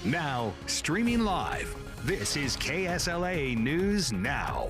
Now, streaming live, this is KSLA News Now.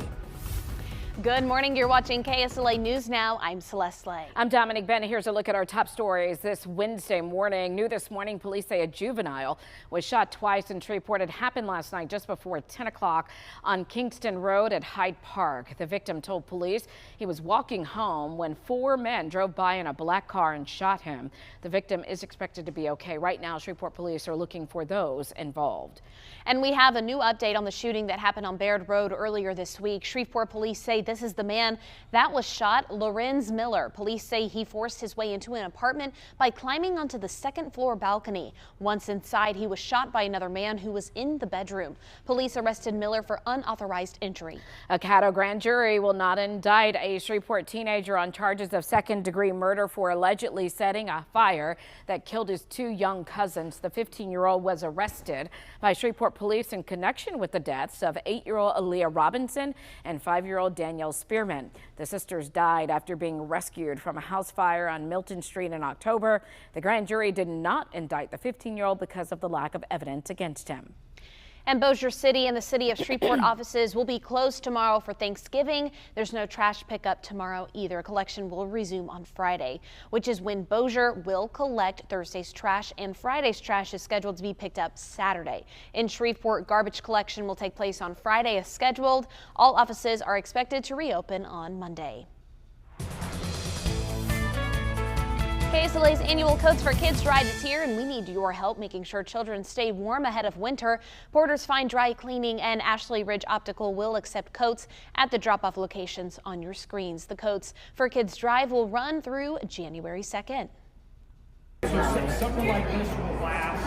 Good morning. You're watching KSLA News Now. I'm Celeste Lay. I'm Dominic Bennett. Here's a look at our top stories this Wednesday morning. New this morning, police say a juvenile was shot twice in Shreveport. It happened last night just before 10 o'clock on Kingston Road at Hyde Park. The victim told police he was walking home when four men drove by in a black car and shot him. The victim is expected to be okay. Right now, Shreveport police are looking for those involved. And we have a new update on the shooting that happened on Baird Road earlier this week. Shreveport police say this is the man that was shot, Lorenz Miller. Police say he forced his way into an apartment by climbing onto the second floor balcony. Once inside, he was shot by another man who was in the bedroom. Police arrested Miller for unauthorized entry. A Caddo grand jury will not indict a Shreveport teenager on charges of second-degree murder for allegedly setting a fire that killed his two young cousins. The 15-year-old was arrested by Shreveport police in connection with the deaths of 8-year-old Aaliyah Robinson and 5-year-old Danielle Spearman. The sisters died after being rescued from a house fire on Milton Street in October. The grand jury did not indict the 15-year-old because of the lack of evidence against him. And Bossier City and the City of Shreveport offices will be closed tomorrow for Thanksgiving. There's no trash pickup tomorrow either. Collection will resume on Friday, which is when Bossier will collect Thursday's trash, and Friday's trash is scheduled to be picked up Saturday. In Shreveport, garbage collection will take place on Friday as scheduled. All offices are expected to reopen on Monday. KSLA's annual Coats for Kids ride is here, and we need your help making sure children stay warm ahead of winter. Porter's Fine Dry Cleaning and Ashley Ridge Optical will accept coats at the drop-off locations on your screens. The Coats for Kids drive will run through January 2nd. Something like this will last.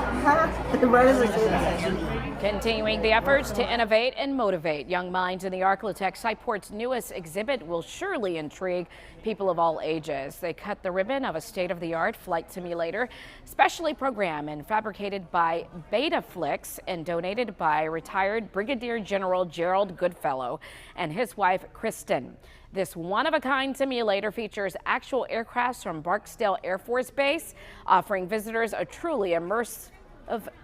Continuing the efforts to innovate and motivate young minds in the Architect, Sci-Port's newest exhibit will surely intrigue people of all ages. They cut the ribbon of a state-of-the-art flight simulator, specially programmed and fabricated by Betaflix and donated by retired Brigadier General Gerald Goodfellow and his wife, Kristen. This one-of-a-kind simulator features actual aircrafts from Barksdale Air Force Base, offering visitors a truly immersive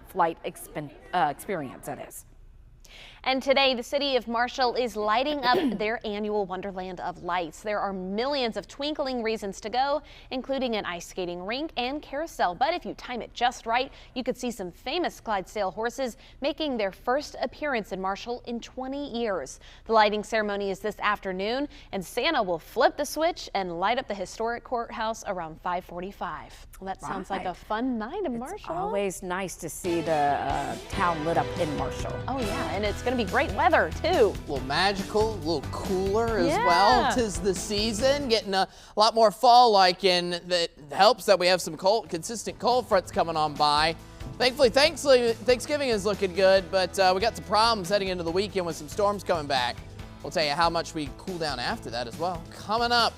flight experience, that is. And today, the city of Marshall is lighting up their annual Wonderland of Lights. There are millions of twinkling reasons to go, including an ice skating rink and carousel. But if you time it just right, you could see some famous Clydesdale horses making their first appearance in Marshall in 20 years. The lighting ceremony is this afternoon, and Santa will flip the switch and light up the historic courthouse around 5:45. Well, that sounds like a fun night in Marshall. It's always nice to see the town lit up in Marshall. Oh yeah, and it's going to be great weather too. A little magical, a little cooler as well. 'Tis the season, getting a lot more fall-like, and that helps that we have some consistent cold fronts coming on by. Thankfully, Thanksgiving is looking good, but we got some problems heading into the weekend with some storms coming back. We'll tell you how much we cool down after that as well. Coming up.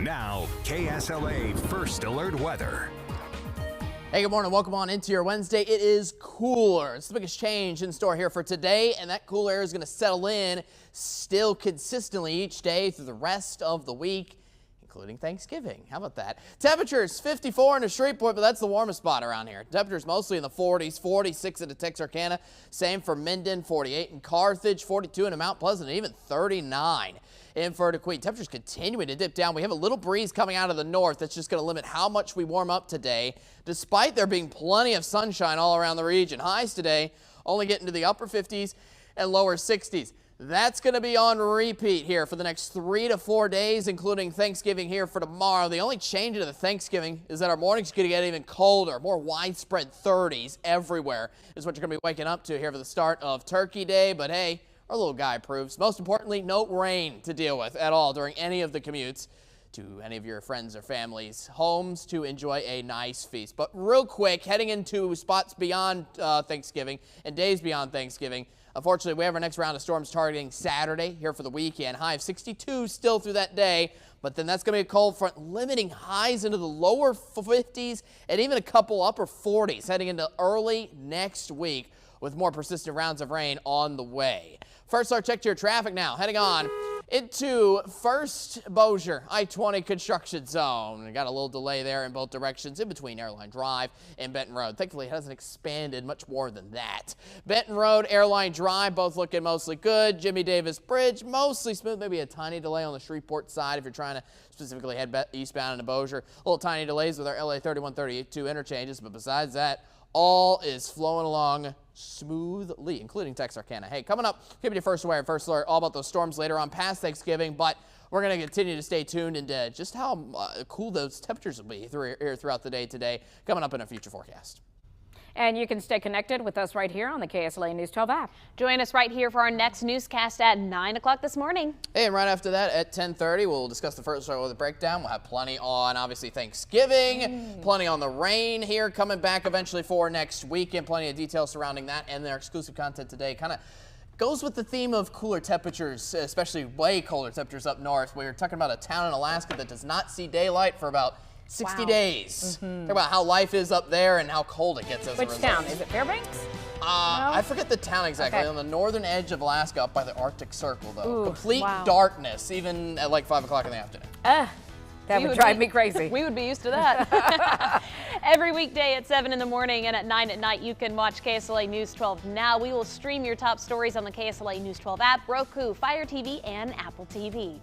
Now, KSLA First Alert Weather. Hey, good morning. Welcome on into your Wednesday. It is cooler. It's the biggest change in store here for today, and that cool air is going to settle in still consistently each day through the rest of the week, including including Thanksgiving. How about that? Temperatures 54 in Shreveport, but that's the warmest spot around here. Temperatures mostly in the 40s, 46 in Texarkana, same for Minden, 48 in Carthage, 42 in Mount Pleasant, and even 39 in Queen. Temperatures continuing to dip down. We have a little breeze coming out of the north that's just going to limit how much we warm up today, despite there being plenty of sunshine all around the region. Highs today only getting to the upper 50s and lower 60s. That's going to be on repeat here for the next 3 to 4 days, including Thanksgiving here for tomorrow. The only change into the Thanksgiving is that our mornings are going to get even colder, more widespread 30s everywhere is what you're going to be waking up to here for the start of Turkey Day. But hey, our little guy proves. Most importantly, no rain to deal with at all during any of the commutes to any of your friends or family's homes to enjoy a nice feast. But real quick, heading into spots beyond Thanksgiving and days beyond Thanksgiving, unfortunately, we have our next round of storms targeting Saturday here for the weekend. High of 62 still through that day, but then that's going to be a cold front limiting highs into the lower 50s and even a couple upper 40s heading into early next week with more persistent rounds of rain on the way. First, our check to your traffic now. Heading on into First Bossier I-20 construction zone. We got a little delay there in both directions in between Airline Drive and Benton Road. Thankfully, it hasn't expanded much more than that. Benton Road, Airline Drive, both looking mostly good. Jimmy Davis Bridge, mostly smooth. Maybe a tiny delay on the Shreveport side if you're trying to specifically head eastbound into Bossier. Little tiny delays with our LA 3132 interchanges, but besides that, all is flowing along smoothly, including Texarkana. Hey, coming up, give you your first aware, first alert, all about those storms later on past Thanksgiving, but we're going to continue to stay tuned into just how cool those temperatures will be here throughout the day today, coming up in a future forecast. And you can stay connected with us right here on the KSLA News 12 app. Join us right here for our next newscast at 9 o'clock this morning. Hey, and right after that at 10:30, we'll discuss the first weather breakdown. We'll have plenty on, obviously, Thanksgiving, plenty on the rain here coming back eventually for next weekend. Plenty of details surrounding that and their exclusive content today. Kind of goes with the theme of cooler temperatures, especially way colder temperatures up north. We're talking about a town in Alaska that does not see daylight for about 60 days. Talk about how life is up there and how cold it gets as a result. Which town? Is it Fairbanks? I forget the town exactly. Okay. On the northern edge of Alaska, up by the Arctic Circle, though. Ooh, complete wow. darkness, even at like 5 o'clock in the afternoon. That would drive me crazy. We would be used to that. Every weekday at 7 in the morning and at 9 at night, you can watch KSLA News 12 now. We will stream your top stories on the KSLA News 12 app, Roku, Fire TV, and Apple TV.